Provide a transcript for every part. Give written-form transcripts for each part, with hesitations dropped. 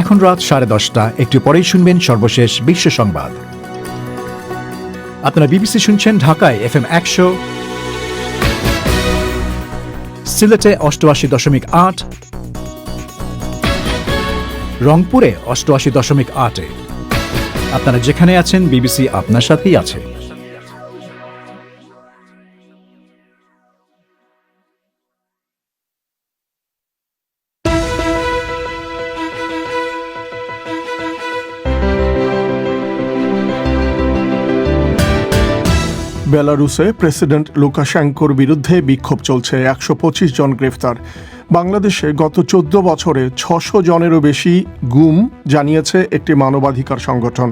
এখন রাত 10:30, একটু পরেই শুনবেন সর্বশেষ বিশ্ব সংবাদ। আপনারা বিবিসি শুনছেন ঢাকায় FM 100, সিলেটে 88.8, রংপুরে 88.8। আপনারা যেখানে আছেন, বিবিসি আপনার সাথেই আছে। বেলারুসে প্রেসিডেন্ট লুকাশেঙ্কোর বিরুদ্ধে বিক্ষোভ চলছে, 125 জন গ্রেফতার। বাংলাদেশে গত 14 বছরে 600 জনেরও বেশি গুম, জানিয়েছে একটি মানবাধিকার সংগঠন।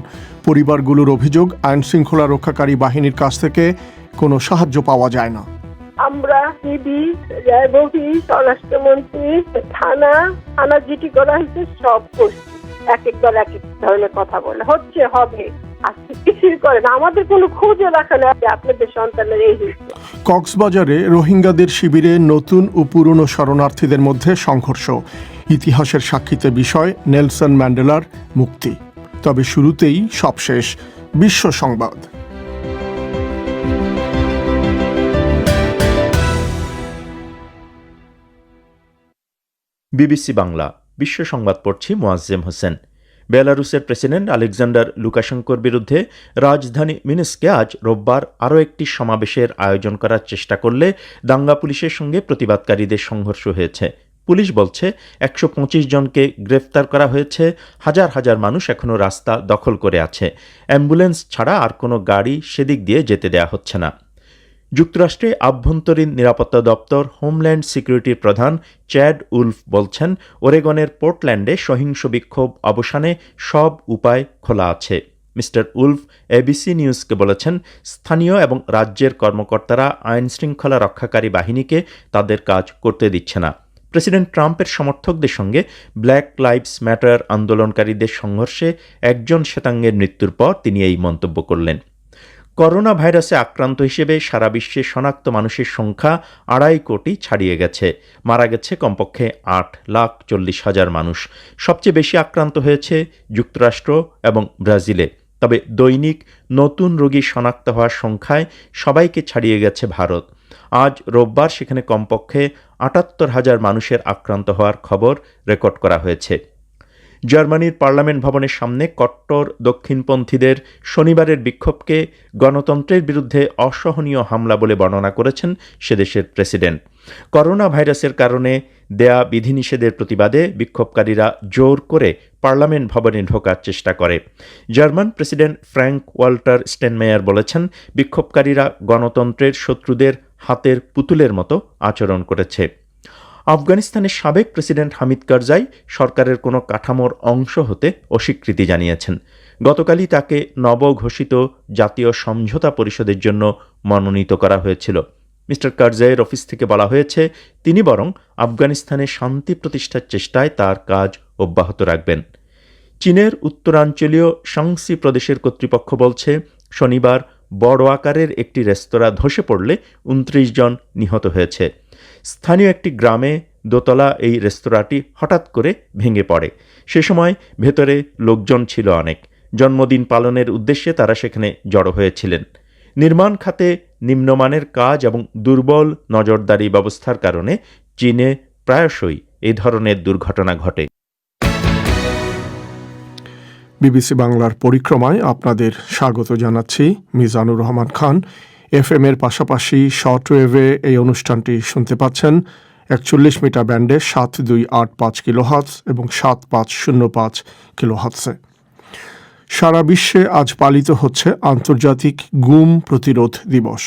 পরিবারগুলোর অভিযোগ, আইন শৃঙ্খলা রক্ষাকারী বাহিনীর কাছ থেকে কোনো সাহায্য পাওয়া যায় না। আমরা ডিবি, র্যাব অফিস, স্বরাষ্ট্রমন্ত্রী, থানা জিটি করা হয়েছে, সব করছি। এক একবার এক এক ধরনের কথা বলে হচ্ছে, হবে, কিছুই করে না। আমাদের কোনো খোঁজও রাখা নেই আপনাদের সন্তানের এই হয়েছে। কক্সবাজারে রোহিঙ্গাদের শিবিরে নতুন ও পুরনো শরণার্থীদের মধ্যে সংঘর্ষ। ইতিহাসের সাক্ষীতে বিষয় নেলসন ম্যান্ডেলার মুক্তি। তবে শুরুতেই সবশেষ বিশ্ব সংবাদ। বিবিসি বাংলা বিশ্ব সংবাদ পড়ছি মোয়াজ্জেম হোসেন। বেলারুসের প্রেসিডেন্ট আলেকজান্ডার লুকাশেঙ্কোর বিরুদ্ধে রাজধানী মিনস্কে আজ রোববার আরও একটি সমাবেশের আয়োজন করার চেষ্টা করলে দাঙ্গা পুলিশের সঙ্গে প্রতিবাদকারীদের সংঘর্ষ হয়েছে। পুলিশ বলছে 125 জনকে গ্রেফতার করা হয়েছে। হাজার হাজার মানুষ এখনও রাস্তা দখল করে আছে। অ্যাম্বুলেন্স ছাড়া আর কোনো গাড়ি সেদিক দিয়ে যেতে দেয়া হচ্ছে না। যুক্তরাষ্ট্রে আভ্যন্তরীণ নিরাপত্তা দপ্তর হোমল্যান্ড সিকিউরিটির প্রধান চ্যাড উলফ বলছেন, ওরেগনের পোর্টল্যান্ডে সহিংস বিক্ষোভ অবসানে সব উপায় খোলা আছে। মিস্টার উলফ এবিসি নিউজকে বলেছেন, স্থানীয় এবং রাজ্যের কর্মকর্তারা আইন শৃঙ্খলা রক্ষাকারী বাহিনীকে তাদের কাজ করতে দিচ্ছে না। প্রেসিডেন্ট ট্রাম্পের সমর্থকদের সঙ্গে ব্ল্যাক লাইভস ম্যাটার আন্দোলনকারীদের সংঘর্ষে একজন শ্বেতাঙ্গের মৃত্যুর পর তিনি এই মন্তব্য করলেন। করোনা ভাইরাসে আক্রান্ত হিসেবে সারা বিশ্বে শনাক্ত মানুষের সংখ্যা 2.5 কোটি ছাড়িয়ে গেছে। মারা গেছে কমপক্ষে 8,40,000 মানুষ। সবচেয়ে বেশি আক্রান্ত হয়েছে যুক্তরাষ্ট্র এবং ব্রাজিলে। তবে দৈনিক নতুন রোগী শনাক্ত হওয়ার সংখ্যায় সবাইকে ছাড়িয়ে গেছে ভারত। আজ রোববার সেখানে কমপক্ষে 78,000 মানুষের আক্রান্ত হওয়ার খবর রেকর্ড করা হয়েছে। জার্মানির পার্লামেন্ট ভবনের সামনে কট্টর দক্ষিণপন্থীদের শনিবারের বিক্ষোভকে গণতন্ত্রের বিরুদ্ধে অসহনীয় হামলা বলে বর্ণনা করেছেন সেদেশের প্রেসিডেন্ট। করোনা ভাইরাসের কারণে দেয়া বিধিনিষেধের প্রতিবাদে বিক্ষোভকারীরা জোর করে পার্লামেন্ট ভবনে ঢোকার চেষ্টা করে। জার্মান প্রেসিডেন্ট ফ্র্যাঙ্ক ওয়াল্টার স্টেনমেয়ার বলেছেন, বিক্ষোভকারীরা গণতন্ত্রের শত্রুদের হাতের পুতুলের মতো আচরণ করেছে। আফগানিস্তানের সাবেক প্রেসিডেন্ট হামিদ কারজাই সরকারের কোনো কাঠামোর অংশ হতে অস্বীকৃতি জানিয়েছেন। গতকালই তাকে নবঘোষিত জাতীয় সমঝোতা পরিষদের জন্য মনোনীত করা হয়েছিল। মিস্টার কারজাইয়ের অফিস থেকে বলা হয়েছে, তিনি বরং আফগানিস্তানে শান্তি প্রতিষ্ঠার চেষ্টায় তার কাজ অব্যাহত রাখবেন। চীনের উত্তরাঞ্চলীয় শাংসি প্রদেশের কর্তৃপক্ষ বলছে, শনিবার বড় আকারের একটি রেস্তোরাঁ ধসে পড়লে 29 জন নিহত হয়েছে। স্থানীয় একটি গ্রামে দোতলা এই রেস্তোরাঁটি হঠাৎ করে ভেঙে পড়ে। সে সময় ভেতরে লোকজন ছিল অনেক। জন্মদিন পালনের উদ্দেশ্যে তারা সেখানে জড়ো হয়েছিলেন। নির্মাণ খাতে নিম্নমানের কাজ এবং দুর্বল নজরদারি ব্যবস্থার কারণে চীনে প্রায়শই এই ধরনের দুর্ঘটনা ঘটে। বিবিসি বাংলার পরিক্রমায় আপনাদের স্বাগত জানাচ্ছি। মিজানুর রহমান খান। FM এর পাশাপাশি শর্টওয়েভে এই অনুষ্ঠানটি শুনতে পাচ্ছেন 41 মিটার ব্যান্ডে 7285 কিলোহার্টজ এবং 7505 কিলোহার্টজে। সারা বিশ্বে আজ পালিত হচ্ছে আন্তর্জাতিক গুম প্রতিরোধ দিবস।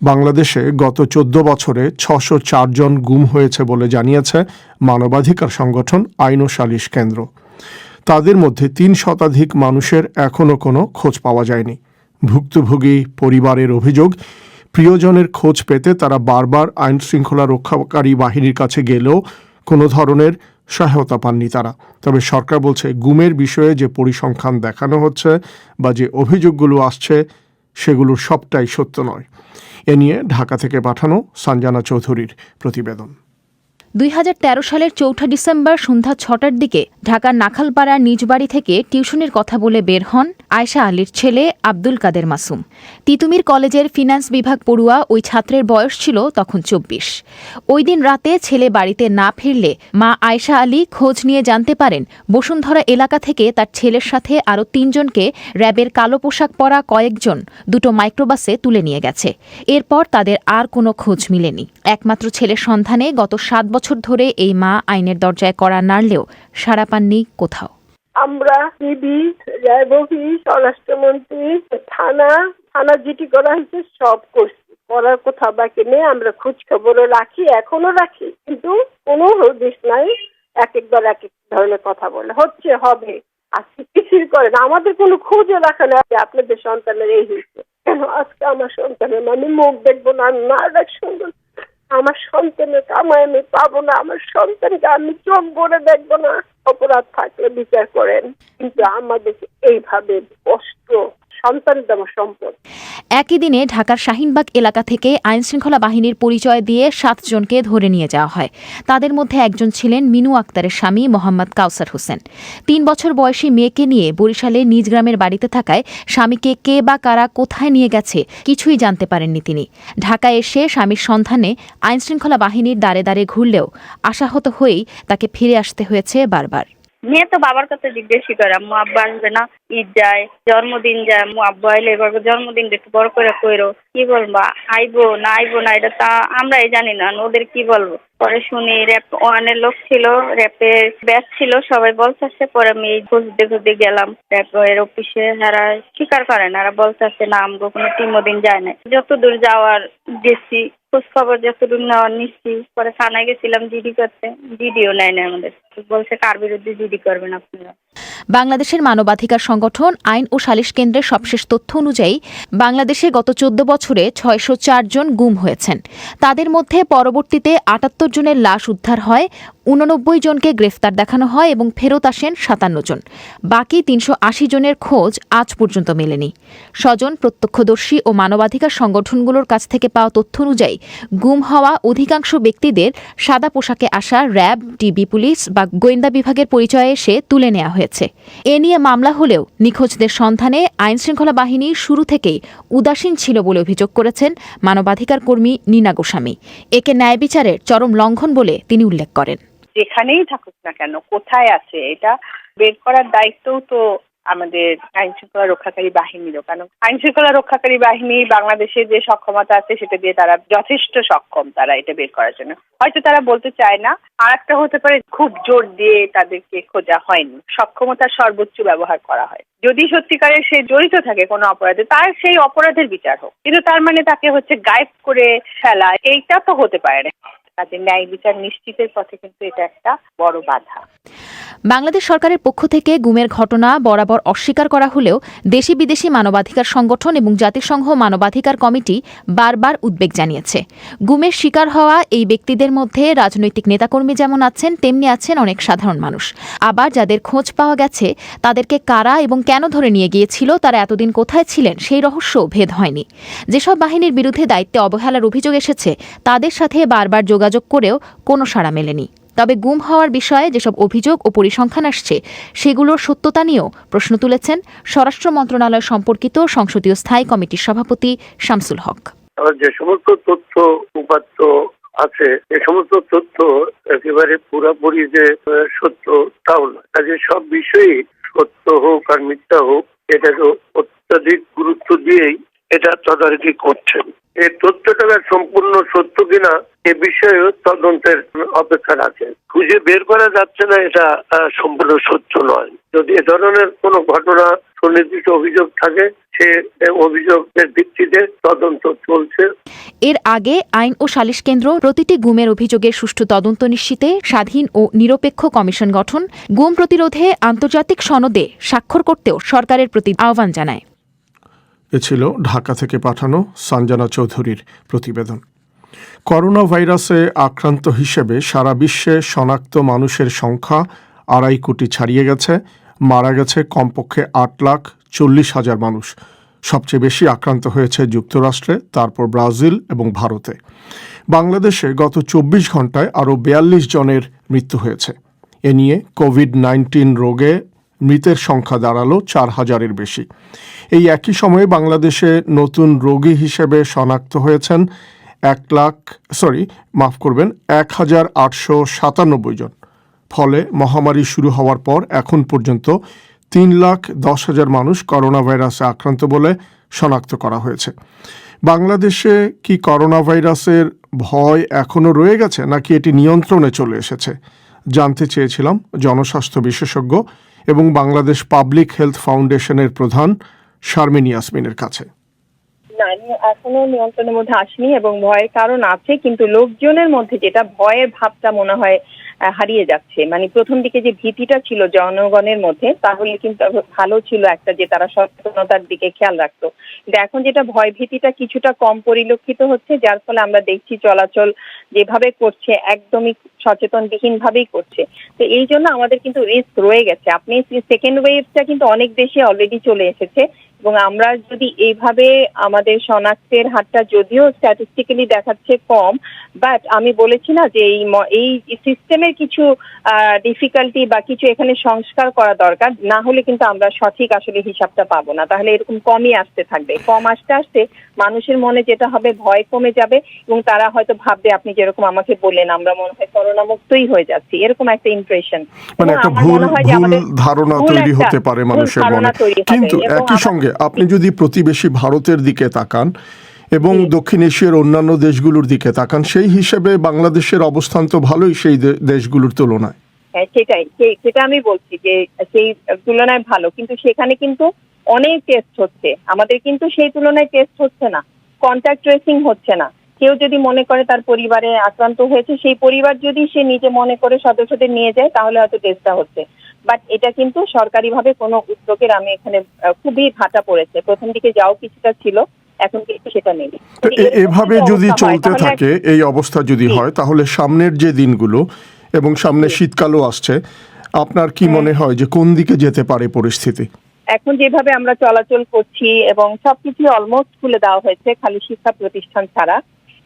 বাংলাদেশে গত 14 বছরে 604 জন গুম হয়েছে বলে জানিয়েছে মানবাধিকার সংগঠন আইন ও সালিশ কেন্দ্র। তাদের মধ্যে 3 শতাধিক মানুষের এখনও কোনো খোঁজ পাওয়া যায়নি। ভুক্তভোগী পরিবারের অভিযোগ, প্রিয়জনের খোঁজ পেতে তারা বারবার আইন শৃঙ্খলা রক্ষাকারী বাহিনীর কাছে গেলেও কোনো ধরনের সহায়তা পাননি তারা। তবে সরকার বলছে, গুমের বিষয়ে যে পরিসংখ্যান দেখানো হচ্ছে বা যে অভিযোগগুলো আসছে সেগুলোর সবটাই সত্য নয়। এ নিয়ে ঢাকা থেকে পাঠানো সঞ্জনা চৌধুরীর প্রতিবেদন। 2013 সালের 4 ডিসেম্বর সন্ধ্যা 6টার দিকে ঢাকার নাখালপাড়ার নিজ বাড়ি থেকে টিউশনির কথা বলে বের হন আয়েশা আলীর ছেলে আব্দুল কাদের মাসুম। তিতুমির কলেজের ফিন্যান্স বিভাগ পড়ুয়া ওই ছাত্রের বয়স ছিল তখন 24। ওই দিন রাতে ছেলে বাড়িতে না ফিরলে মা আয়েশা আলী খোঁজ নিয়ে জানতে পারেন বসুন্ধরা এলাকা থেকে তার ছেলের সাথে আরও 3 জনকে র্যাবের কালো পোশাক পরা কয়েকজন দুটো মাইক্রোবাসে তুলে নিয়ে গেছে। এরপর তাদের আর কোনো খোঁজ মিলেনি। একমাত্র ছেলের সন্ধানে গত 7 বছর ধরে এই মা আইনের দরজায় কড়া নাড়লেও সাড়া পাননি কোথাও। আমরা ডিবি, র্যাব অফিস, স্বরাষ্ট্রমন্ত্রী, থানা জিটি করা হয়েছে, সব করছি, করার কোথাও বাকি নেই। আমরা খোঁজ খবরও রাখি, এখনো রাখি, কিন্তু কোনো হদিস নাই। একবার এক এক ধরনের কথা বলে, হচ্ছে হবে, আজকে কিছুই করে না, আমাদের কোনো খোঁজও রাখা নেই। আপনাদের সন্তানের এই হয়েছে কেন, আজকে আমার সন্তানের আমি মুখ দেখবো না, না দেখ সুন্দর, আমার সন্তানের কামাই আমি পাবো না, আমার সন্তানকে আমি চোখ ভরে দেখবো না। অপরাধ থাকলে বিচার করেন, কিন্তু আমাদেরকে এইভাবে কষ্ট, সন্তানটা আমার সম্পদ। একই দিনে ঢাকার শাহিনবাগ এলাকা থেকে আইনশৃঙ্খলা বাহিনীর পরিচয় দিয়ে 7 জনকে ধরে নিয়ে যাওয়া হয়। তাদের মধ্যে একজন ছিলেন মিনু আক্তারের স্বামী মোহাম্মদ কাউসার হোসেন। 3 বছর বয়সী মেয়েকে নিয়ে বরিশালে নিজ গ্রামের বাড়িতে থাকায় স্বামীকে কে বা কারা কোথায় নিয়ে গেছে কিছুই জানতে পারেননি তিনি। ঢাকায় এসে স্বামীর সন্ধানে আইনশৃঙ্খলা বাহিনীর দ্বারে দ্বারে ঘুরলেও আশাহত হয়েই তাকে ফিরে আসতে হয়েছে বারবার। মেয়ে তো বাবার কাছে জিজ্ঞেস করে, আম্মু আব্বা আসবে না, ঈদ যায়, জন্মদিন যায়, আম্মু আব্বা আইলে এবার জন্মদিন একটু বড় করে কইরো, কি বলবা, আইবো না এটা তা আমরাই জানি না, ওদের কি বলবো। পরে শুনি র্যাপ ওয়ানের লোক ছিল, র্যাপের ব্যাচ ছিল, সবাই বলতেছে। পরে আমি এই খুঁজতে গেলাম র্যাপের অফিসে, যারা স্বীকার করে না, বলতেছে না আমগো কোনো টিমদিন যায় না। যতদূর যাওয়ার গেছি, খোঁজ খবর যতদূর নেওয়ার নিচ্ছি। পরে থানায় গেছিলাম জিডি করতে, জিডিও নেয় না আমাদের, বলছে কার বিরুদ্ধে জিডি করবেন আপনারা। বাংলাদেশের মানবাধিকার সংগঠন আইন ও সালিশ কেন্দ্রের সবশেষ তথ্য অনুযায়ী বাংলাদেশে গত 14 বছরে 604 জন গুম হয়েছেন। তাদের মধ্যে পরবর্তীতে 78 জনের লাশ উদ্ধার হয়, 89 জনকে গ্রেফতার দেখানো হয় এবং ফেরত আসেন 57 জন। বাকি 380 জনের খোঁজ আজ পর্যন্ত মেলেনি। স্বজন, প্রত্যক্ষদর্শী ও মানবাধিকার সংগঠনগুলোর কাছ থেকে পাওয়া তথ্য অনুযায়ী গুম হওয়া অধিকাংশ ব্যক্তিদের সাদা পোশাকে আসা র্যাব, ডিবি পুলিশ বা গোয়েন্দা বিভাগের পরিচয়ে এসে তুলে নেওয়া হয়েছে। এ নিয়ে মামলা হলেও নিখোঁজদের সন্ধানে আইনশৃঙ্খলা বাহিনী শুরু থেকেই উদাসীন ছিল বলে অভিযোগ করেছেন মানবাধিকার কর্মী নীনা গোস্বামী। একে ন্যায় বিচারের চরম লঙ্ঘন বলে তিনি উল্লেখ করেন। যেখানেই থাকুক না কেন, কোথায় আছে এটা বের করার দায়িত্বও তো আমাদের আইন শৃঙ্খলা রক্ষাকারী বাহিনীরও। কারণ আইন শৃঙ্খলা রক্ষাকারী বাহিনী বাংলাদেশে যে সক্ষমতা আছে সেটা দিয়ে তারা যথেষ্ট সক্ষম, তারা এটা বের করার জন্য। হয়তো তারা বলতে চায় না, আর একটা হতে পারে খুব জোর দিয়ে তাদেরকে খোঁজা হয়নি, সক্ষমতার সর্বোচ্চ ব্যবহার করা হয়। যদি সত্যিকারের সে জড়িত থাকে কোনো অপরাধে, তার সেই অপরাধের বিচার হোক, কিন্তু তার মানে তাকে গায়েব করে ফেলা, এইটা তো হতে পারে না। তাদের ন্যায় বিচার নিশ্চিতের পথে কিন্তু এটা একটা বড় বাধা। বাংলাদেশ সরকারের পক্ষ থেকে গুমের ঘটনা বরাবর অস্বীকার করা হলেও দেশি বিদেশি মানবাধিকার সংগঠন এবং জাতিসংঘ মানবাধিকার কমিটি বারবার উদ্বেগ জানিয়েছে। গুমের শিকার হওয়া এই ব্যক্তিদের মধ্যে রাজনৈতিক নেতাকর্মী যেমন আছেন, তেমনি আছেন অনেক সাধারণ মানুষ। আবার যাদের খোঁজ পাওয়া গেছে তাদেরকে কারা এবং কেন ধরে নিয়ে গিয়েছিল, তারা এতদিন কোথায় ছিলেন, সেই রহস্য ভেদ হয়নি। যেসব বাহিনীর বিরুদ্ধে দায়িত্বে অবহেলার অভিযোগ এসেছে তাদের সাথে বারবার যোগাযোগ করেও কোনো সাড়া মেলেনি। তবে গুম হওয়ার বিষয়ে যেসব অভিযোগ ও পরিসংখ্যান আসছে সেগুলোর সত্যতা নিয়েও প্রশ্ন তুলেছেন স্বরাষ্ট্র মন্ত্রণালয় সম্পর্কিত সংসদীয় স্থায়ী কমিটির সভাপতি শামসুল হক। যে সমস্ত তথ্য উপাত্ত আছে, এ সমস্ত তথ্য একেবারে পুরোপুরি যে সত্য তাও নয়। কাজে সব বিষয়ই সত্য হোক আর মিথ্যা হোক, এটাকে অত্যাধিক গুরুত্ব দিয়েই এটা তদারকি করছেন। এই তথ্যটা সম্পূর্ণ সত্য কিনা এ বিষয়ে তদন্তের অপেক্ষা রাখে। খুঁজে বের করা যাচ্ছে না এটা সম্পূর্ণ সত্য নয়। যদি এ ধরনের কোনো ঘটনা সুনির্দিষ্ট অভিযোগ থাকে, সে অভিযোগের ভিত্তিতে তদন্ত চলছে। এর আগে আইন ও সালিশ কেন্দ্র প্রতিটি গুমের অভিযোগের সুষ্ঠু তদন্ত নিশ্চিতে স্বাধীন ও নিরপেক্ষ কমিশন গঠন, গুম প্রতিরোধে আন্তর্জাতিক সনদে স্বাক্ষর করতেও সরকারের প্রতি আহ্বান জানায়। এ ছিল ঢাকা থেকে পাঠানো সঞ্জনা চৌধুরীর প্রতিবেদন। করোনা ভাইরাসে আক্রান্ত হিসেবে সারা বিশ্বে শনাক্ত মানুষের সংখ্যা 2.5 কোটি ছাড়িয়ে গেছে। মারা গেছে কমপক্ষে 8,40,000 মানুষ। সবচেয়ে বেশি আক্রান্ত হয়েছে যুক্তরাষ্ট্রে, তারপর ব্রাজিল এবং ভারতে। বাংলাদেশে গত 24 ঘন্টায় আরও 42 জনের মৃত্যু হয়েছে। এ নিয়ে কোভিড-19 রোগে মৃতের সংখ্যা দাঁড়ালো 4,000-এর বেশি। এই একই সময়ে বাংলাদেশে নতুন রোগী হিসেবে শনাক্ত হয়েছেন 1,897 জন। ফলে মহামারী শুরু হওয়ার পর এখন পর্যন্ত 3,10,000 মানুষ করোনা ভাইরাসে আক্রান্ত বলে শনাক্ত করা হয়েছে। বাংলাদেশে কি করোনা ভাইরাসের ভয় এখনো রয়ে গেছে নাকি এটি নিয়ন্ত্রণে চলে এসেছে জানতে চেয়েছিলাম জনস্বাস্থ্য বিশেষজ্ঞ এবং বাংলাদেশ পাবলিক হেলথ ফাউন্ডেশনের প্রধান শারমিন ইয়াসমিনের কাছে। না, এখনো নিয়ন্ত্রণের মধ্যে আসেনি এবং ভয়ের কারণ আছে, কিন্তু লোকজনের মধ্যে যেটা ভয়ের ভাবটা মনে হয় হারিয়ে যাচ্ছে। মানে প্রথম দিকে যে ভীতিটা ছিল জনগণের মধ্যে, তাহলে কিন্তু ভালো ছিল একটা, যে তারা সচেতনতার দিকে খেয়াল রাখতো। কিন্তু এখন যেটা ভয় ভীতিটা কিছুটা কম পরিলক্ষিত হচ্ছে, যার ফলে আমরা দেখছি চলাচল যেভাবে করছে একদমই সচেতনবিহীন ভাবেই করছে। তো এই জন্য আমাদের কিন্তু রিস্ক রয়ে গেছে। আপনি সেকেন্ড ওয়েভটা কিন্তু অনেক দেশে অলরেডি চলে এসেছে এবং আমরা যদি এইভাবে আমাদের শনাক্তের হারটা যদিও স্ট্যাটিস্টিক্যালি দেখাচ্ছে কম, বাট আমি বলেছি না যে এই সিস্টেমের কিছু ডিফিকাল্টি বা কিছু এখানে সংস্কার করা দরকার, না হলে কিন্তু আমরা সঠিক আসলে হিসাবটা পাবো না। তাহলে এরকম কমই আসতে থাকবে, কম আসতে আসতে মানুষের মনে যেটা হবে ভয় কমে যাবে এবং তারা হয়তো ভাববে, আপনি যেরকম আমাকে বললেন আমরা মনে হয় করোনা মুক্তই হয়ে যাচ্ছি, এরকম একটা ইমপ্রেশন, মানে একটা ভুল ধারণা তৈরি হতে পারে মানুষের মনে। কিন্তু একই সঙ্গে আপনি যদি প্রতিবেশী ভারতের দিকে তাকান এবং দক্ষিণ এশিয়ার অন্যান্য দেশগুলোর দিকে তাকান, সেই হিসেবে বাংলাদেশের অবস্থান তো ভালোই সেই দেশগুলোর তুলনায়। হ্যাঁ, সেটা আমি বলছি যে সেই তুলনায় ভালো, কিন্তু সেখানে কিন্তু অনেক টেস্ট হচ্ছে, আমাদের কিন্তু সেই তুলনায় টেস্ট হচ্ছে না, কন্ট্যাক্ট ট্রেসিং হচ্ছে না। কেউ যদি মনে করে তার পরিবারে আক্রান্ত হয়েছে, সেই পরিবার যদি সে নিজে মনে করে সদস্যদের নিয়ে যায়, তাহলে হয়তো টেস্টটা হচ্ছে। বাট এটা কিন্তু সরকারিভাবে কোনো উদ্যোগের আমি এখানে খুবই ভাটা পড়েছে। প্রথম দিকে যাও কিছুটা ছিল, এখন কিন্তু সেটা নেই। এভাবে যদি চলতে থাকে, এই অবস্থা যদি হয়, তাহলে সামনের যে দিনগুলো এবং সামনে শীতকালও আসছে, আপনার কি মনে হয় যে কোন দিকে যেতে পারে পরিস্থিতি? এখন যেভাবে আমরা চলাচল করছি এবং সবকিছু অলমোস্ট খুলে দেওয়া হয়েছে, খালি শিক্ষা প্রতিষ্ঠান ছাড়া,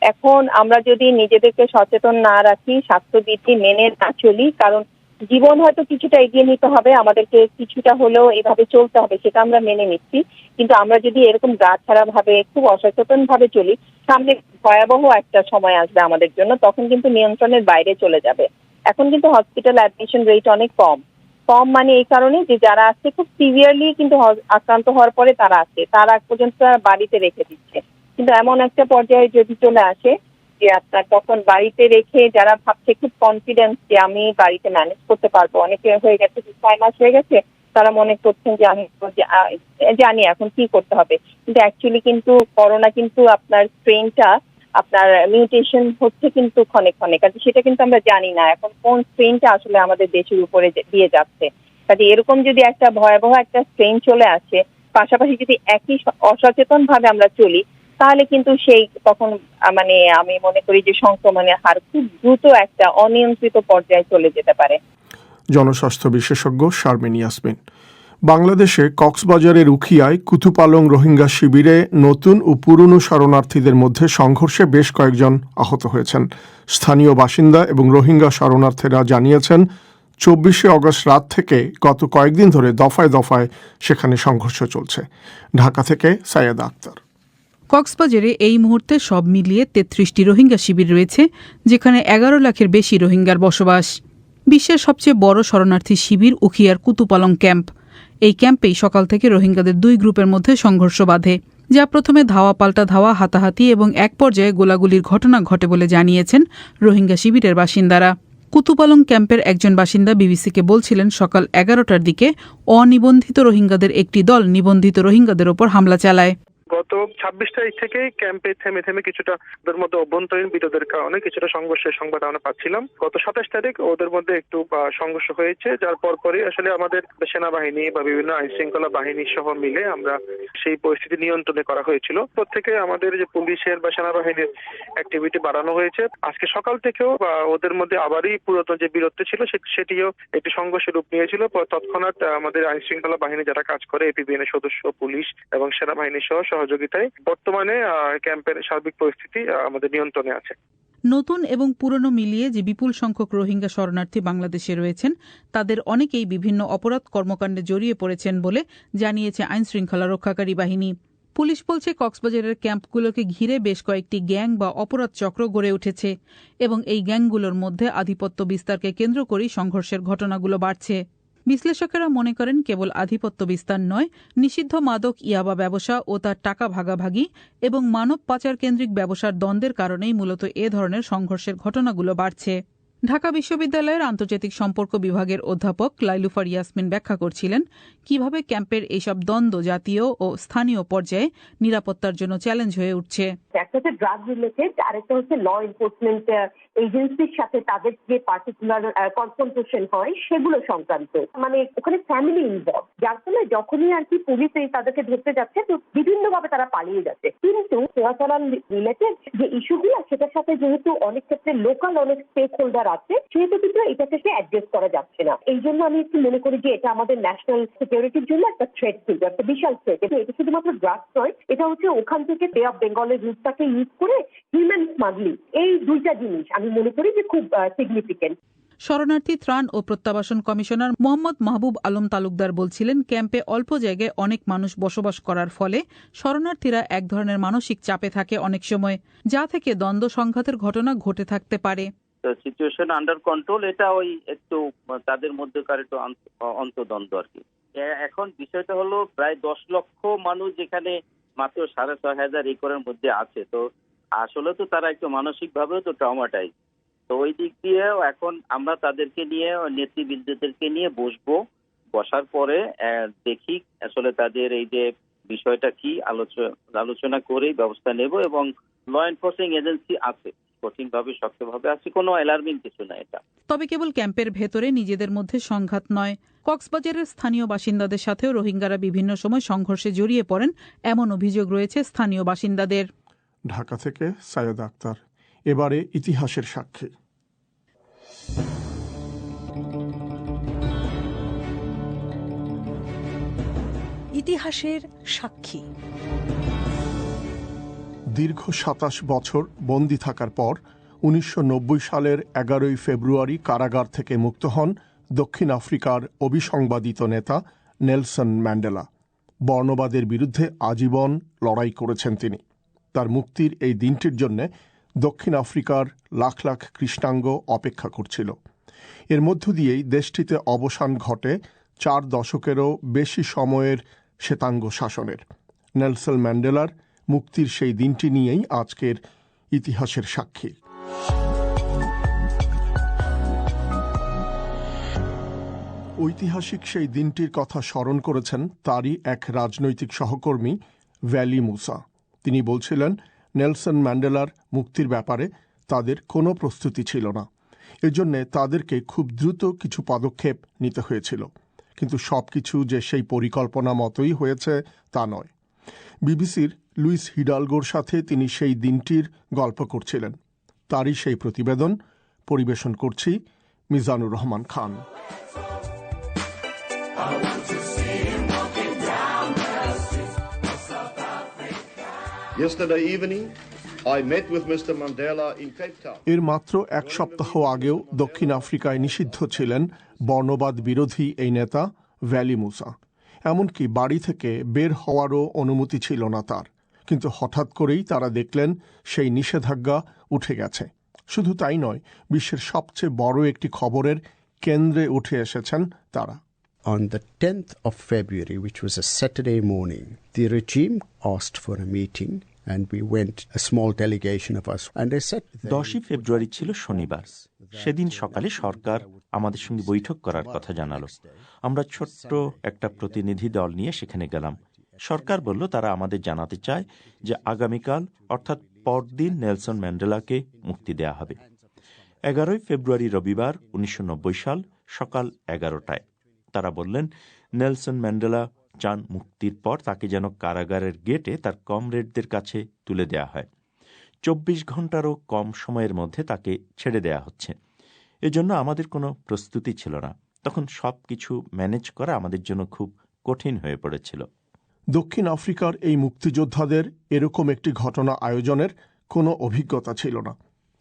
এখন আমরা যদি নিজেদেরকে সচেতন না রাখি, স্বাস্থ্যবিধি মেনে না চলি, কারণ জীবন হয়তো কিছুটা এগিয়ে নিতে হবে, আমাদেরকে কিছুটা হলেও এভাবে চলতে হবে, সেটা আমরা মেনে নিচ্ছি। কিন্তু আমরা যদি এরকম গা ছাড়া ভাবে খুব অসচেতন ভাবে চলি, সামনে ভয়াবহ একটা সময় আসবে আমাদের জন্য, তখন কিন্তু নিয়ন্ত্রণের বাইরে চলে যাবে। এখন কিন্তু হসপিটাল অ্যাডমিশন রেট অনেক কম, মানে এই কারণে যে যারা আছে খুব সিভিয়ারলি কিন্তু আক্রান্ত হওয়ার পরে তারা আছে, তার আগ পর্যন্ত বাড়িতে রেখে দিচ্ছে। কিন্তু এমন একটা পর্যায়ে যদি চলে আসে যে আপনার তখন বাড়িতে রেখে যারা ভাবছে খুব কনফিডেন্স যে আমি বাড়িতে ম্যানেজ করতে পারবো, অনেকে হয়ে গেছে 6 মাস হয়ে গেছে, তারা মনে করছেন যে আমি জানি এখন কি করতে হবে। কিন্তু অ্যাকচুয়ালি কিন্তু করোনা কিন্তু আপনার স্ট্রেনটা আপনার মিউটেশন হচ্ছে কিন্তু ক্ষণে ক্ষণে, কাজে সেটা কিন্তু আমরা জানি না এখন কোন স্ট্রেনটা আসলে আমাদের দেশের উপরে দিয়ে যাচ্ছে। কাজে এরকম যদি একটা ভয়াবহ একটা স্ট্রেন চলে আসে, পাশাপাশি যদি একই অসচেতন ভাবে আমরা চলি, তাহলে কিন্তু সেই তখন মানে আমি মনে করি যে সংক্রমণের হার খুব দ্রুত একটা অনিয়ন্ত্রিত পর্যায়ে চলে যেতে পারে। জনস্বাস্থ্য বিশেষজ্ঞ শারমিন ইয়াসমিন। বাংলাদেশে কক্সবাজারের উখিয়ায় কুতুপালং রোহিঙ্গা শিবিরে নতুন ও পুরনো শরণার্থীদের মধ্যে সংঘর্ষে বেশ কয়েকজন আহত হয়েছেন। স্থানীয় বাসিন্দা এবং রোহিঙ্গা শরণার্থীরা জানিয়েছেন 24শে অগস্ট রাত থেকে গত কয়েকদিন ধরে দফায় দফায় সেখানে সংঘর্ষ চলছে। ঢাকা থেকে সাইয়েদা আক্তার। কক্সবাজারে এই মুহূর্তে সব মিলিয়ে 33টি রোহিঙ্গা শিবির রয়েছে, যেখানে 11 লাখের বেশি রোহিঙ্গার বসবাস। বিশ্বের সবচেয়ে বড় শরণার্থী শিবির উখিয়ার কুতুপালং ক্যাম্প। এই ক্যাম্পেই সকাল থেকে রোহিঙ্গাদের দুই গ্রুপের মধ্যে সংঘর্ষ বাধে, যা প্রথমে ধাওয়া পাল্টা ধাওয়া, হাতাহাতি এবং এক পর্যায়ে গোলাগুলির ঘটনা ঘটে বলে জানিয়েছেন রোহিঙ্গা শিবিরের বাসিন্দারা। কুতুপালং ক্যাম্পের একজন বাসিন্দা বিবিসিকে বলছিলেন, সকাল 11টার দিকে অনিবন্ধিত রোহিঙ্গাদের একটি দল নিবন্ধিত রোহিঙ্গাদের ওপর হামলা চালায়। গত 26 তারিখ থেকে ক্যাম্পে থেমে থেমে কিছুটা ওদের মধ্যে অভ্যন্তরীণ বিরোধের কারণে কিছুটা সংঘর্ষের সংবাদ আমরা পাচ্ছিলাম। গত 27 তারিখ ওদের মধ্যে একটু সংঘর্ষ হয়েছে, যার পরপরই আসলে আমাদের সেনাবাহিনী বা বিভিন্ন আইন শৃঙ্খলা বাহিনী সহ মিলে আমরা সেই পরিস্থিতি নিয়ন্ত্রণে করা হয়েছিল। প্রত্যেকে আমাদের যে পুলিশের বা সেনাবাহিনীর অ্যাক্টিভিটি বাড়ানো হয়েছে। আজকে সকাল থেকেও ওদের মধ্যে আবারই পুরাতন যে বিরতি ছিল সেটিও একটি সংঘর্ষের রূপ নিয়েছিল। তৎক্ষণাৎ আমাদের আইন শৃঙ্খলা বাহিনী যারা কাজ করে, এপিবিএন এর সদস্য, পুলিশ এবং সেনাবাহিনী সহ সহযোগিতায় বর্তমানে ক্যাম্পের সার্বিক পরিস্থিতি আমাদের নিয়ন্ত্রণে আছে। নতুন এবং পুরনো মিলিয়ে যে বিপুল সংখ্যক রোহিঙ্গা শরণার্থী বাংলাদেশে রয়েছেন তাদের অনেকেই বিভিন্ন অপরাধ কর্মকাণ্ডে জড়িয়ে পড়েছেন বলে জানিয়েছে আইনশৃঙ্খলা রক্ষাকারী বাহিনী। পুলিশ বলছে কক্সবাজারের ক্যাম্পগুলোকে ঘিরে বেশ কয়েকটি গ্যাং বা অপরাধ চক্র গড়ে উঠেছে এবং এই গ্যাংগুলোর মধ্যে আধিপত্য বিস্তারকে কেন্দ্র করেই সংঘর্ষের ঘটনাগুলো বাড়ছে। বিশ্লেষকেরা মনে করেন কেবল আধিপত্য বিস্তার নয়, নিষিদ্ধ মাদক ইয়াবা ব্যবসা ও তার টাকা ভাগাভাগি এবং মানব পাচার কেন্দ্রিক ব্যবসার দ্বন্দ্বের কারণেই মূলত এ ধরনের সংঘর্ষের ঘটনাগুলো বাড়ছে। ঢাকা বিশ্ববিদ্যালয়ের আন্তর্জাতিক সম্পর্ক বিভাগের অধ্যাপক লাইলুফার ইয়াসমিন ব্যাখ্যা করছিলেন কিভাবে ক্যাম্পের এইসব দ্বন্দ্ব জাতীয় ও স্থানীয় পর্যায়ে নিরাপত্তার জন্য চ্যালেঞ্জ হয়ে উঠছে। একটা হচ্ছে ড্রাগ রিলেটেড, আরেকটা হচ্ছে ল এনফোর্সমেন্ট এজেন্সির সাথে তাদের যে পার্টিকুলার কনফ্রন্টেশন হয় সেগুলো সংক্রান্ত, মানে ওখানে ফ্যামিলি ইনভলভ, যার ফলে যখনই আর কি পুলিশ তাদেরকে ধরতে যাচ্ছে তো বিভিন্নভাবে তারা পালিয়ে যাচ্ছে। কিন্তু চোরাচালান রিলেটেড যে ইস্যুগুলো সেটার সাথে যেহেতু অনেক ক্ষেত্রে লোকাল অনেক স্টেক হোল্ডার আছে সেহেতু কিন্তু এটাকে অ্যাড্রেস করা যাচ্ছে না। এই জন্য আমি একটু মনে করি যে এটা আমাদের ন্যাশনাল সিকিউরিটির জন্য একটা থ্রেট ছিল, একটা বিশাল থ্রেট। এটা শুধুমাত্র ড্রাগস নয়, এটা হচ্ছে ওখান থেকে বে অফ বেঙ্গলের রুটটাকে ইউজ করে হিউম্যান স্মাগলিং, এই দুইটা জিনিস আমি মনে করি যে খুব সিগনিফিকেন্ট। শরণার্থী ত্রাণ ও প্রত্যাবাসন কমিশনার মোহাম্মদ মাহবুব আলম তালুকদার বলছিলেন ক্যাম্পে অল্প জায়গায় অনেক মানুষ বসবাস করার ফলে শরণার্থীরা এক ধরনের মানসিক চাপে থাকে অনেক সময়, যা থেকে দ্বন্দ্ব সংঘাতের ঘটনা ঘটে থাকতে পারে। সিচুয়েশন আন্ডার কন্ট্রোল, এটা ওই একটু তাদের মধ্যেকার একটু অন্তদ্বন্দ্ব আর কি। এখন বিষয়টা হলো প্রায় 10 লক্ষ মানুষ যেখানে মাত্র 6,500 একরের মধ্যে আছে, তো আসলে তো তারা একটু মানসিক ভাবেও তো ট্রমাটাইজ। তো ওই দিক দিয়েও এখন আমরা তাদেরকে নিয়ে নেতৃবৃন্দদেরকে নিয়ে বসার পরে দেখি আসলে তাদের এই যে বিষয়টা কি আলোচনা করেই ব্যবস্থা নেব। এবং ল এনফোর্সিং এজেন্সি আছে, কঠিনভাবে শক্তভাবে আছে, কোনো অ্যালার্মিং কিছু না এটা। তবে কেবল ক্যাম্পের ভেতরে নিজেদের মধ্যে সংঘাত নয়, কক্সবাজারের স্থানীয় বাসিন্দাদের সাথেও রোহিঙ্গারা বিভিন্ন সময় সংঘর্ষে জড়িয়ে পড়েন এমন অভিযোগ রয়েছে স্থানীয় বাসিন্দাদের। ঢাকা থেকে সাইয়দ আক্তার। এবারে ইতিহাসের সাক্ষী। ইতিহাসের সাক্ষী। দীর্ঘ 27 বছর বন্দী থাকার পর 1990 সালের 11 ফেব্রুয়ারি কারাগার থেকে মুক্ত হন দক্ষিণ আফ্রিকার অবিসংবাদিত নেতা নেলসন ম্যান্ডেলা। বর্ণবাদের বিরুদ্ধে আজীবন লড়াই করেছেন তিনি। তার মুক্তির এই দিনটির জন্য দক্ষিণ আফ্রিকার লাখ লাখ কৃষ্ণাঙ্গ অপেক্ষা করছিল। এর মধ্য দিয়েই দেশটিতে অবসান ঘটে 4 দশকেরও বেশি সময়ের শ্বেতাঙ্গ শাসনের। নেলসন ম্যান্ডেলার মুক্তির সেই দিনটি নিয়েই আজকের ইতিহাসের সাক্ষী। ঐতিহাসিক সেই দিনটির কথা স্মরণ করেছেন তারই এক রাজনৈতিক সহকর্মী ভ্যালি মুসা। তিনি বলছিলেন নেলসন ম্যান্ডেলার মুক্তির ব্যাপারে তাদের কোনো প্রস্তুতি ছিল না, এজন্য তাদেরকে খুব দ্রুত কিছু পদক্ষেপ নিতে হয়েছিল। কিন্তু সবকিছু যে সেই পরিকল্পনা মতোই হয়েছে তা নয়। বিবিসির লুইস হিডালগোর সাথে তিনি সেই দিনটির গল্প করছিলেন। তারই সেই প্রতিবেদন পরিবেশন করছি Mizanur Rahman Khan. Yesterday evening, I met with Mr. Mandela in Cape Town. এর মাত্র এক সপ্তাহ আগেও দক্ষিণ আফ্রিকায় নিষিদ্ধ ছিলেন বর্ণবাদ বিরোধী এই নেতা ভ্যালি মুসা। এমনকি বাড়ি থেকে বের হওয়ারও অনুমতি ছিল না তার। কিন্তু হঠাৎ করেই তারা দেখলেন সেই নিষেধাজ্ঞা উঠে গেছে। শুধু তাই নয়, বিশ্বের সবচেয়ে বড় একটি খবরের কেন্দ্রে উঠে এসেছেন তারা। On the 10th of February, which was a Saturday morning, the regime asked for a meeting and we went, a small delegation of us, and they said 10ই ফেব্রুয়ারি ছিল শনিবার। সেদিন সকালে সরকার আমাদের সঙ্গে বৈঠক করার কথা জানালো। আমরা ছোট্ট একটা প্রতিনিধি দল নিয়ে সেখানে গেলাম। সরকার বলল তারা আমাদের জানাতে চায় যে আগামীকাল অর্থাৎ পরদিন নেলসন ম্যান্ডেলাকে মুক্তি দেয়া হবে। 11ই ফেব্রুয়ারি রবিবার 1990 সাল সকাল 11টায় তারা বললেন নেলসন ম্যান্ডেলা চান মুক্তির পর তাকে যেন কারাগারের গেটে তার কমরেডদের কাছে তুলে দেয়া হয়। 24 ঘন্টারও কম সময়ের মধ্যে তাকে ছেড়ে দেয়া হচ্ছে। এজন্য আমাদের কোনো প্রস্তুতি ছিল না। তখন সব কিছু ম্যানেজ করা আমাদের জন্য খুব কঠিন হয়ে পড়েছিল। দক্ষিণ আফ্রিকার এই মুক্তিযোদ্ধাদের এরকম একটি ঘটনা আয়োজনের কোনো অভিজ্ঞতা ছিল না।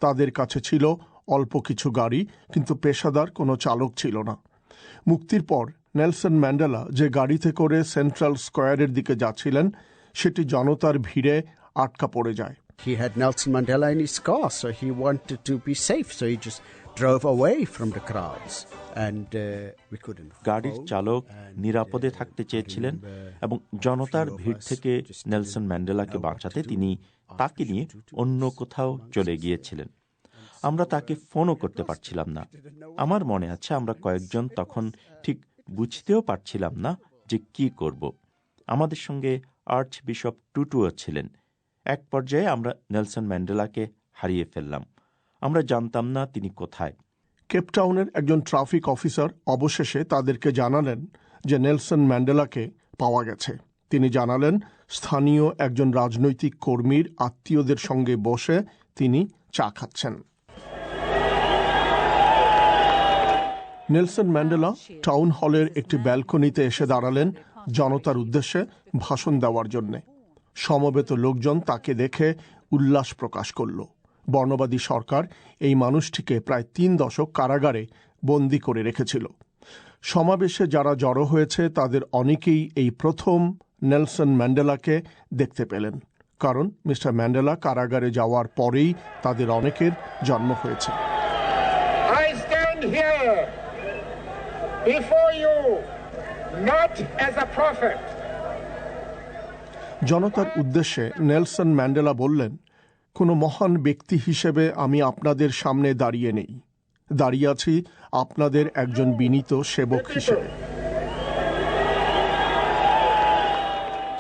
তাদের কাছে ছিল অল্প কিছু গাড়ি, কিন্তু পেশাদার কোনো চালক ছিল না। মুক্তির পর নেলসন ম্যান্ডেলা যে গাড়িতে করে সেন্ট্রাল স্কোয়ারের দিকে যাচ্ছিলেন, সেটি জনতার ভিড়ে আটকা পড়ে যায়। He had Nelson Mandela in his car, so he wanted to be safe, so he just drove away from the crowds. And we couldn't. গাড়ির চালক নিরাপদে থাকতে চেয়েছিলেন এবং জনতার ভিড় থেকে নেলসন ম্যান্ডেলাকে বাঁচাতে তিনি তাকে নিয়ে অন্য কোথাও চলে গিয়েছিলেন। আমরা তাকে ফোনও করতে পারছিলাম না। আমার মনে আছে আমরা কয়েকজন তখন ঠিক বুঝতেও পারছিলাম না যে কি করব। আমাদের সঙ্গে আর্চ বিশপ টুটুও ছিলেন। এক পর্যায়ে আমরা নেলসন ম্যান্ডেলাকে হারিয়ে ফেললাম। আমরা জানতাম না তিনি কোথায়। কেপটাউনের একজন ট্রাফিক অফিসার অবশেষে তাদেরকে জানালেন যে নেলসন ম্যান্ডেলাকে পাওয়া গেছে। তিনি জানালেন স্থানীয় একজন রাজনৈতিক কর্মীর আত্মীয়দের সঙ্গে বসে তিনি চা খাচ্ছেন। নেলসন ম্যান্ডেলা টাউন হলের একটি ব্যালকনিতে এসে দাঁড়ালেন জনতার উদ্দেশ্যে ভাষণ দেওয়ার জন্য। সমবেত লোকজন তাকে দেখে উল্লাস প্রকাশ করল। বর্ণবাদী সরকার এই মানুষটিকে প্রায় 3 দশক কারাগারে বন্দী করে রেখেছিল। সমাবেশে যারা জড়ো হয়েছে তাদের অনেকেই এই প্রথম নেলসন ম্যান্ডেলাকে দেখতে পেলেন, কারণ মিস্টার ম্যান্ডেলা কারাগারে যাওয়ার পরেই তাদের অনেকের জন্ম হয়েছে। I stand here before you not as a prophet. জনতার উদ্দেশ্যে নেলসন ম্যান্ডেলা বললেন, কোনো মহান ব্যক্তি হিসেবে আমি আপনাদের সামনে দাঁড়িয়ে নেই, দাঁড়িয়ে আছি আপনাদের একজন বিনীত সেবক হিসেবে।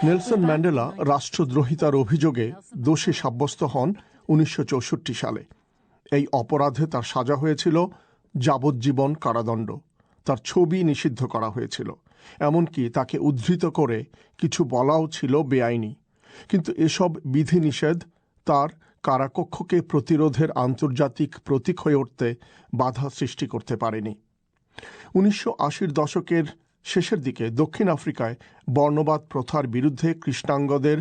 নেলসন ম্যান্ডেলা রাষ্ট্রদ্রোহিতার অভিযোগে দোষী সাব্যস্ত হন 1964 সালে। এই অপরাধে তার সাজা হয়েছিল যাবজ্জীবন কারাদণ্ড। তার ছবি নিষিদ্ধ করা হয়েছিল, এমনকি তাকে উদ্ধৃত করে কিছু বলাও ছিল বেআইনি। কিন্তু এসব বিধিনিষেধ তার কারাকক্ষকে প্রতিরোধের আন্তর্জাতিক প্রতীক হয়ে উঠতে বাধা সৃষ্টি করতে পারেনি। 1980 দশকের শেষের দিকে দক্ষিণ আফ্রিকায় বর্ণবাদ প্রথার বিরুদ্ধে কৃষ্ণাঙ্গদের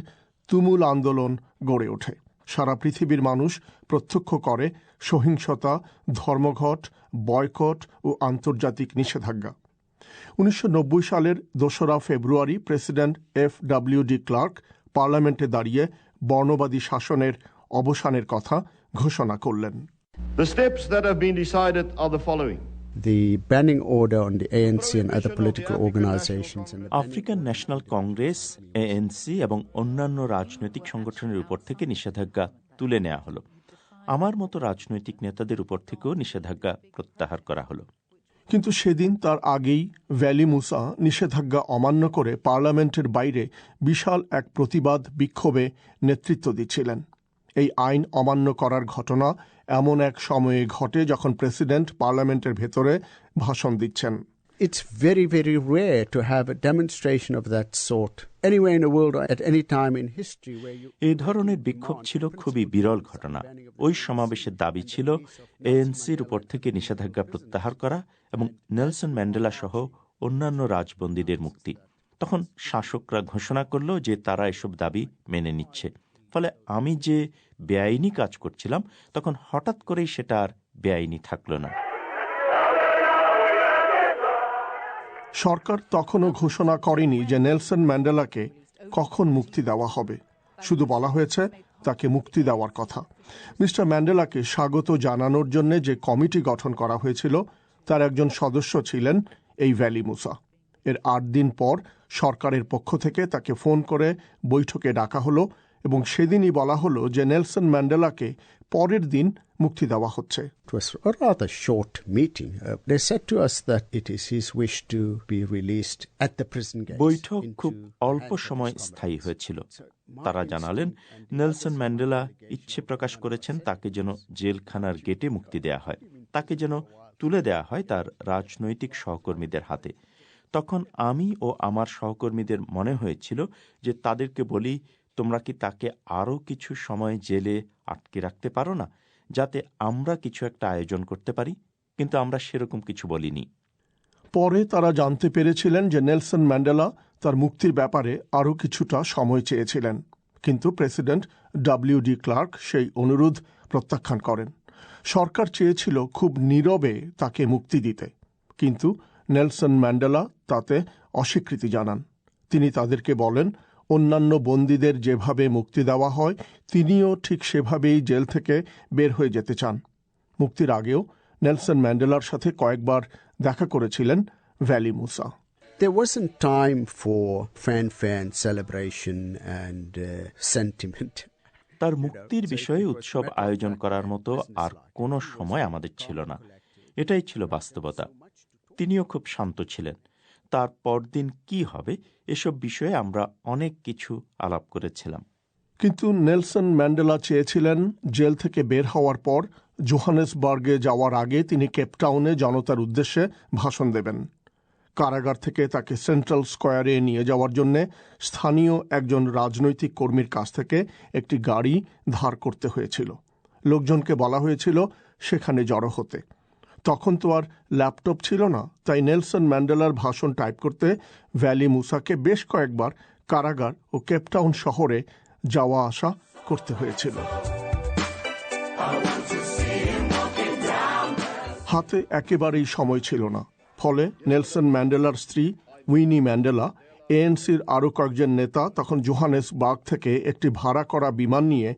তুমুল আন্দোলন গড়ে ওঠে। সারা পৃথিবীর মানুষ প্রত্যক্ষ করে সহিংসতা, ধর্মঘট, বয়কট ও আন্তর্জাতিক নিষেধাজ্ঞা। 1990 সালের 2 ফেব্রুয়ারি প্রেসিডেন্ট FWD ক্লার্ক পার্লামেন্টে দাঁড়িয়ে বর্ণবাদী শাসনের অবসানের কথা ঘোষণা করলেন। The steps that have been decided are the following. The banning order on the ANC and other political organizations. African national Congress, ANC এবং অন্যান্য রাজনৈতিক সংগঠনের উপর থেকে নিষেধাজ্ঞা তুলে নেওয়া হলো। আমার মতো রাজনৈতিক নেতাদের উপর থেকেও নিষেধাজ্ঞা প্রত্যাহার করা হলো। কিন্তু সেদিন তার আগেই ভ্যালি মুসা নিষেধাজ্ঞা অমান্য করে পার্লামেন্টের বাইরে বিশাল এক প্রতিবাদ বিক্ষোভে নেতৃত্ব দিচ্ছিলেন। এই আইন অমান্য করার ঘটনা এমন এক সময়ে ঘটে যখন প্রেসিডেন্ট পার্লামেন্টের ভেতরে ভাষণ দিচ্ছেন। It's very, very rare to have a demonstration of that sort anywhere in the world or at any time in history where you... এই ধরনের বিক্ষোভ ছিল খুবই বিরল ঘটনা। ওই সমাবেশের দাবি ছিল ANCর উপর থেকে নিষেধাজ্ঞা প্রত্যাহার করা এবং নেলসন ম্যান্ডেলা সহ অন্যান্য রাজবন্দীদের মুক্তি। তখন শাসকরা ঘোষণা করল যে তারা এসব দাবি মেনে নিচ্ছে। ফলে আমি যে বেআইনি কাজ করছিলাম তখন হঠাৎ করেই সেটা আর বেআইনি থাকল না। সরকার তখনও ঘোষণা করেনি যে নেলসন ম্যান্ডেলাকে কখন মুক্তি দেওয়া হবে। শুধু বলা হয়েছে তাকে মুক্তি দেওয়ার কথা। মিস্টার ম্যান্ডেলাকে স্বাগত জানানোর জন্য যে কমিটি গঠন করা হয়েছিল তার একজন সদস্য ছিলেন এই ভ্যালি মুসা। এর 8 দিন পর সরকারের পক্ষ থেকে তাকে ফোন করে বৈঠকে ডাকা হলো এবং সেদিনই বলা হলো যে নেলসন ম্যান্ডেলাকে পরের দিন মুক্তি দেওয়া হচ্ছে। It was a rather short meeting. They said to us that it is his wish to be released at the prison gates. বৈঠক খুব অল্প সময় স্থায়ী হয়েছিল। তারা জানালেন নেলসন ম্যান্ডেলা ইচ্ছে প্রকাশ করেছেন তাকে যেন জেলখানার গেটে মুক্তি দেয়া হয়, তাকে যেন তুলে দেয়া হয় তার রাজনৈতিক সহকর্মীদের হাতে। তখন আমি ও আমার সহকর্মীদের মনে হয়েছিল যে তাদেরকে বলি, তোমরা কি তাকে আরও কিছু সময় জেলে আটকে রাখতে পারো না, যাতে আমরা কিছু একটা আয়োজন করতে পারি? কিন্তু আমরা সেরকম কিছু বলিনি। পরে তারা জানতে পেরেছিলেন যে নেলসন ম্যান্ডেলা তার মুক্তির ব্যাপারে আরও কিছুটা সময় চেয়েছিলেন, কিন্তু প্রেসিডেন্ট WD ক্লার্ক সেই অনুরোধ প্রত্যাখ্যান করেন। সরকার চেয়েছিল খুব নীরবে তাকে মুক্তি দিতে, কিন্তু নেলসন ম্যান্ডেলা তাতে অস্বীকৃতি জানান। তিনি তাদেরকে বলেন, অন্যান্য বন্দীদের যেভাবে মুক্তি দেওয়া হয় তিনিও ঠিক সেভাবেই জেল থেকে বের হয়ে যেতে চান। মুক্তির আগেও নেলসন ম্যান্ডেলার সাথে কয়েকবার দেখা করেছিলেন valley Musa. There wasn't time for fanfare and celebration and sentiment. তার মুক্তির বিষয়ে উৎসব আয়োজন করার মতো আর কোনো সময় আমাদের ছিল না। এটাই ছিল বাস্তবতা। তিনিও খুব শান্ত ছিলেন। তার পরদিন কি হবে এসব বিষয়ে আমরা অনেক কিছু আলাপ করেছিলাম। কিন্তু নেলসন ম্যান্ডেলা চেয়েছিলেন জেল থেকে বের হওয়ার পর জোহানেসবার্গে যাওয়ার আগে তিনি কেপটাউনে জনতার উদ্দেশ্যে ভাষণ দেবেন। কারাগার থেকে তাকে সেন্ট্রাল স্কোয়ারে নিয়ে যাওয়ার জন্য স্থানীয় একজন রাজনৈতিক কর্মীর কাছ থেকে একটি গাড়ি ধার করতে হয়েছিল। লোকজনকে বলা হয়েছিল সেখানে জড়ো হতে। তখন তো আর ল্যাপটপ ছিল না, তাই নেলসন ম্যান্ডেলার ভাষণ টাইপ করতে ভ্যালি মুসাকে বেশ কয়েকবার কারাগার ও কেপটাউন শহরে যাওয়া আসা করতে হয়েছিল। হাতে একেবারেই সময় ছিল না, ফলে নেলসন ম্যান্ডেলার স্ত্রী উইনি ম্যান্ডেলা, এএনসির আরও কয়েকজন নেতা তখন জোহানেসবার্গ থেকে একটি ভাড়া করা বিমান নিয়ে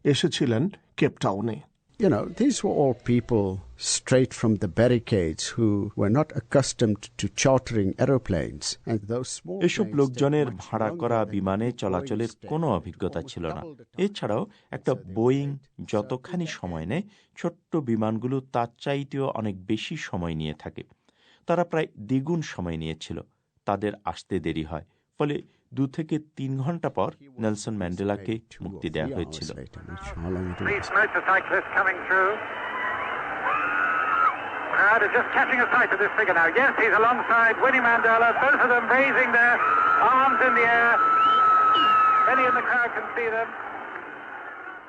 এসেছিলেন কেপটাউনে। You know, these were all people straight from the barricades who were not accustomed to chartering aeroplanes. And those small এসব লোকজনের ভাড়া করা বিমানে চলাচলের কোনো অভিজ্ঞতা ছিল না। এছাড়াও একটা বোয়িং যতখানি সময় নেয়, ছোট্ট বিমানগুলো তার চাইতেও অনেক বেশি সময় নিয়ে থাকে। তারা প্রায় দ্বিগুণ সময় নিয়েছিল। তাদের আসতে দেরি হয়, ফলে 2 থেকে 3 ঘন্টা পর নেলসন ম্যান্ডেলাকে মুক্তি দেওয়া হয়েছিল।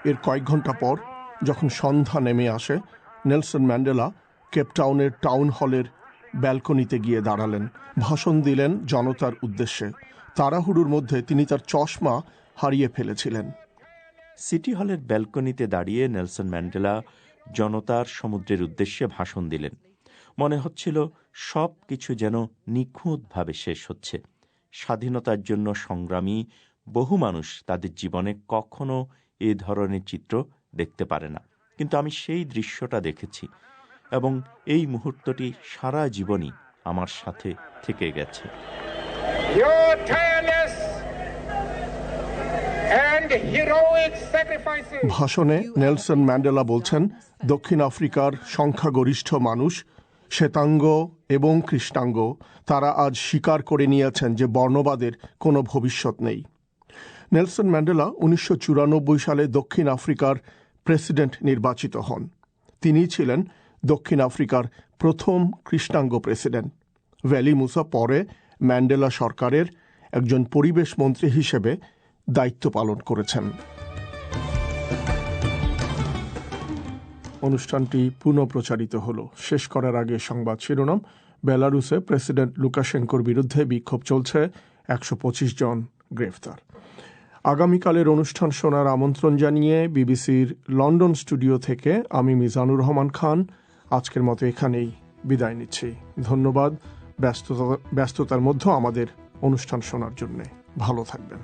এর কয়েক ঘন্টা পর যখন সন্ধ্যা নেমে আসে, নেলসন ম্যান্ডেলা কেপটাউনের টাউন হলের ব্যালকনিতে গিয়ে দাঁড়ালেন, ভাষণ দিলেন জনতার উদ্দেশ্যে। তাড়াহুড়োর মধ্যে তিনি তার চশমা হারিয়ে ফেলেছিলেন। সিটি হলের ব্যালকনিতে দাঁড়িয়ে নেলসন ম্যান্ডেলা জনতার সমুদ্রের উদ্দেশ্যে ভাষণ দিলেন। মনে হচ্ছিল সব কিছু যেন নিখুঁতভাবে শেষ হচ্ছে। স্বাধীনতার জন্য সংগ্রামী বহু মানুষ তাদের জীবনে কখনো এ ধরনের চিত্র দেখতে পারে না, কিন্তু আমি সেই দৃশ্যটা দেখেছি এবং এই মুহূর্তটি সারা জীবনই আমার সাথে থেকে গেছে। ভাষণে নেলসন ম্যান্ডেলা বলছেন, দক্ষিণ আফ্রিকার সংখ্যাগরিষ্ঠ মানুষ, শ্বেতাঙ্গ এবং কৃষ্ণাঙ্গ, তারা আজ স্বীকার করে নিয়েছেন যে বর্ণবাদের কোনো ভবিষ্যৎ নেই। নেলসন ম্যান্ডেলা 1994 সালে দক্ষিণ আফ্রিকার প্রেসিডেন্ট নির্বাচিত হন। তিনি ছিলেন দক্ষিণ আফ্রিকার প্রথম কৃষ্ণাঙ্গ প্রেসিডেন্ট। ভ্যালি মুসা পরে ম্যান্ডেলা সরকারের একজন পরিবেশ মন্ত্রী হিসেবে দায়িত্ব পালন করেছেন। অনুষ্ঠানটি পুনঃপ্রচারিত হল। শেষ করার আগে সংবাদ শিরোনাম: বেলারুসে প্রেসিডেন্ট লুকাশেঙ্কোর বিরুদ্ধে বিক্ষোভ চলছে, 125 জন গ্রেফতার। আগামীকালের অনুষ্ঠান শোনার আমন্ত্রণ জানিয়ে বিবিসির লন্ডন স্টুডিও থেকে আমি মিজানুর রহমান খান আজকের মতো এখানেই বিদায় নিচ্ছি। ধন্যবাদ ব্যস্ততার মধ্যে আমাদের অনুষ্ঠান শোনার জন্য। ভালো থাকবেন।